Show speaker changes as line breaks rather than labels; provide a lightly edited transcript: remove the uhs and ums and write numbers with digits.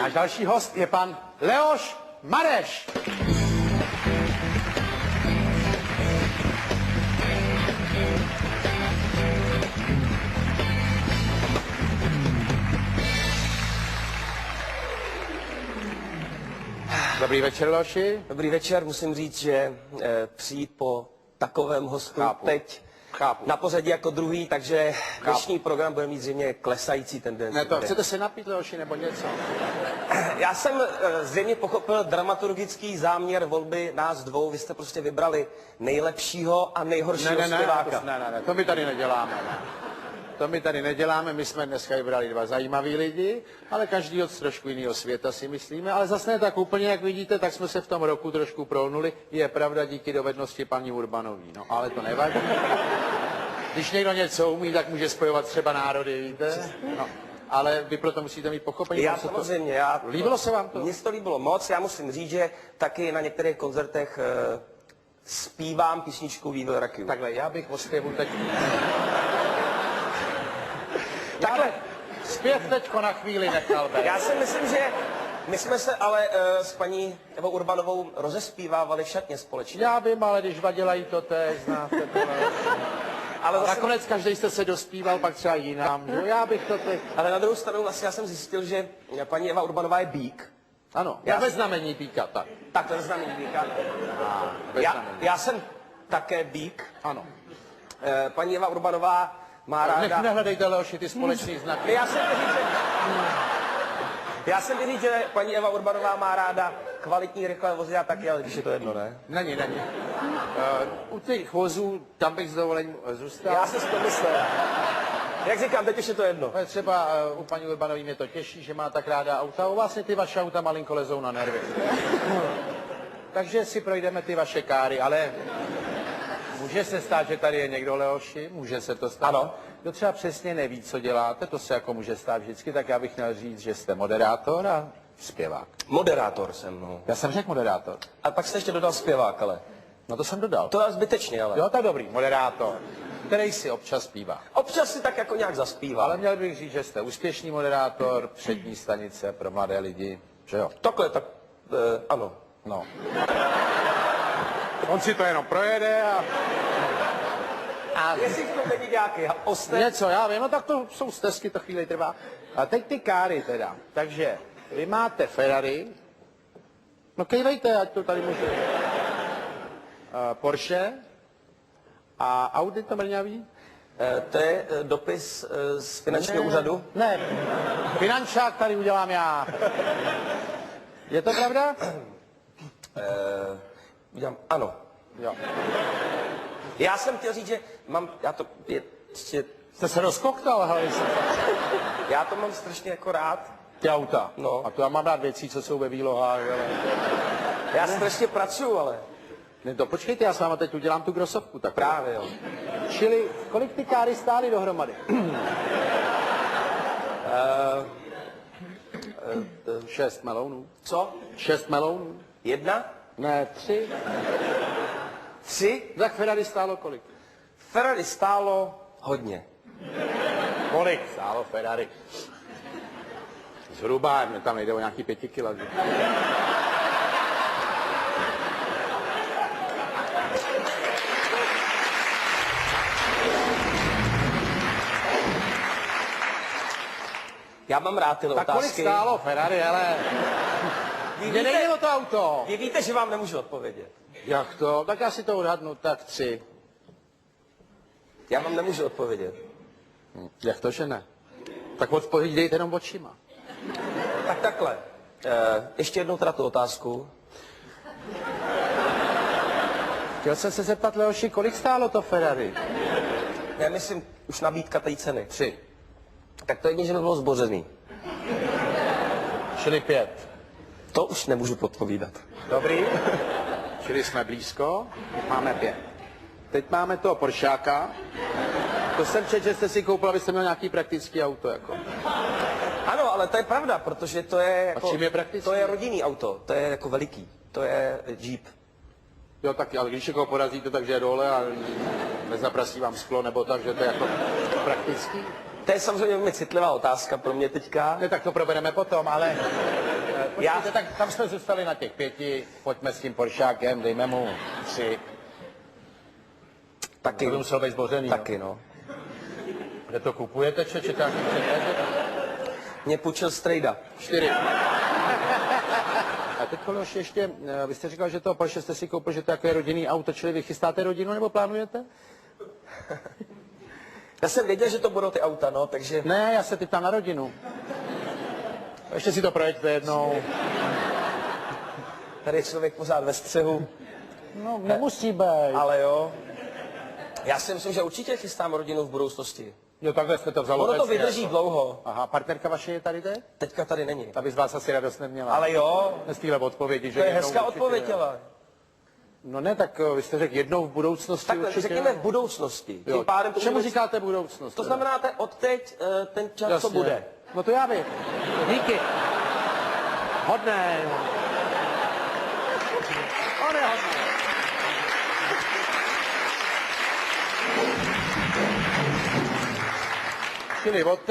Náš další host je pan Leoš Mareš. Dobrý večer, Leoši.
Dobrý večer, musím říct, že přijít po takovém hostu teď na pořadí jako druhý, takže dnešní program bude mít zřejmě klesající tendenci.
Ne, to chcete se napít, Leoši, nebo něco?
Já jsem zřejmě pochopil dramaturgický záměr volby nás dvou. Vy jste prostě vybrali nejlepšího a nejhoršího zpěváka.
Ne, to my tady neděláme. Ne. To my tady neděláme, my jsme dneska vybrali dva zajímaví lidi, ale každý od trošku jiného světa si myslíme, ale zase ne tak úplně, jak vidíte, tak jsme se v tom roku trošku prolnuli. Je pravda díky dovednosti paní Urbanový, no ale to nevadí. Když někdo něco umí, tak může spojovat třeba národy, víte? No. Ale vy proto musíte mít pochopení.
Já samozřejmě.
Líbilo se vám to?
Mně se to líbilo moc, já musím říct, že taky na některých koncertech zpívám písničku We Will Rock You.
Takhle, já bych o zpěvu teď...
Takhle,
zpěv teďko na chvíli nechal být.
já si myslím, že my jsme se ale s paní Evou Urbanovou rozespívávali v šatně společně.
Já vím, ale když vadila jí to teď, znáte to. Ale zase... nakonec každý jste se dospíval, pak třeba jinam, že? Já bych to teď...
Ale na druhou stranu vlastně já jsem zjistil, že paní Eva Urbanová je býk.
Ano, já ve znamení býka, tak.
Tak to je znamení býka. Já jsem také býk.
Ano.
Paní Eva Urbanová má ráda...
Nehledejte, Leoši, ty společný znaky.
Já jsem říct, že paní Eva Urbanová má ráda kvalitní rychlé vozy a taky, ale když je to jedno, ne?
Není. U těch vozů, tam bych s dovolením zůstal.
Já se s to myslel. Jak říkám, teď už je to jedno.
Třeba u paní Urbanové mě to těší, že má tak ráda auta. U vás ty vaše auta malinko lezou na nervy. Takže si projdeme ty vaše káry, ale může se stát, že tady je někdo, Leoši, může se to stát.
Ano.
Kdo třeba přesně neví, co děláte, to se jako může stát vždycky, tak já bych měl říct, že jste moderátor a zpěvák.
Moderátor jsem, no.
Já jsem řekl moderátor.
A pak jste ještě dodal zpěvák, ale.
No to jsem dodal.
To je zbytečně, ale.
Jo, tak dobrý, moderátor, který si občas zpívá.
Občas si tak jako nějak zaspívá.
Ale měl bych říct, že jste úspěšný moderátor, přední stanice pro mladé lidi, že jo?
Takhle, tak ano.
No. On si to jenom projede a
Jestli to není nějaký ostec.
něco, já vím, no tak to jsou stezky, to chvíli trvá. A teď ty káry teda. Takže vy máte Ferrari, no kejvejte, ať to tady může. Porsche a Audi to mrňavý?
To je dopis z finančního úřadu?
Ne, finančák tady udělám já. Je to pravda?
Udělám, ano.
Jo.
Já jsem chtěl říct, že mám,
Jste se rozkoktal, hele.
já to mám strašně jako rád.
Ty auta.
No.
A to já mám rád věcí, co jsou ve výlohách, ale...
Já strašně pracuju, ale.
Ne, to počkejte, já s váma teď udělám tu grosovku, tak.
Právě, jo.
Čili, kolik ty káry stály dohromady? 6 melounů.
Co?
6 melounů.
1?
Ne, 3.
3?
Tak Ferrari stálo kolik?
Ferrari stálo hodně.
Kolik stálo Ferrari? Zhruba, mě tam nejde o nějaký 5 kila.
Já mám rád tyhle
Tak
otázky.
kolik stálo Ferrari, hele? Mně nejde o to auto.
Vy víte, že vám nemůžu odpovědět.
Jak to? Tak já si to odhadnu, tak 3.
Já vám nemůžu odpovědět.
Jak to, že ne? Tak odpovídejte jenom očima.
Tak takhle. Ještě jednou teda tu otázku.
Chtěl jsem se zeptat, Leoši, kolik stálo to Ferrari?
Já myslím, už nabídka té ceny.
3.
Tak to jedině, že by bylo zbořený.
Čili 5.
To už nemůžu podpovídat.
Dobrý. Čili jsme blízko, máme 5. Teď máme toho Poršáka. To jsem četl, že jste si koupil, abyste měl nějaký praktický auto, jako.
Ano, ale to je pravda, protože to je jako...
A čím je praktický?
To je rodinný auto, to je jako veliký. To je Jeep.
Jo, tak, ale když někoho porazíte, takže je dole a nezaprasí vám sklo, nebo tak, že to je jako praktický?
To je samozřejmě velmi citlivá otázka pro mě teďka.
Ne, tak to probereme potom, ale Počkejte, tak tam jsme zůstali na těch 5, pojďme s tím Poršákem, dejme mu 3.
Taky.
To by musel být zbořený.
Taky, no.
Kde to kupujete, či tak?
Mě půjčil strejda.
4. A teď Kološ ještě, vy jste říkal, že to Porsche jste si koupil, že to je jako rodinný auto, čili vy chystáte rodinu nebo plánujete?
Já jsem věděl, že to budou ty auta, no, takže...
Ne, já se teď tam na rodinu. Ještě si to projekte jednou.
Tady je člověk pořád ve střehu.
No, nemusí být.
Ale jo. Já si myslím, že určitě chystám rodinu v budoucnosti.
Jo, takhle jste to vzalo.
Ono to vydrží dlouho.
Aha, partnerka vaše je tady teď?
Teďka tady není.
Ta by z vás asi radost neměla.
Ale jo.
Z téhle odpovědi, že
To je
jednou
hezká
určitě,
odpověď, ale.
No ne, tak vy jste řekl jednou v budoucnosti.
Takhle,
určitě.
řekněme v budoucnosti.
Jo.
Tím pádem to
Čemu
vůbec-
říkáte budoucnost?
To znamená, od teď ten čas,
Jasně.
co bude.
No to já vím. Díky. Hodné. On je hodný. Čili od té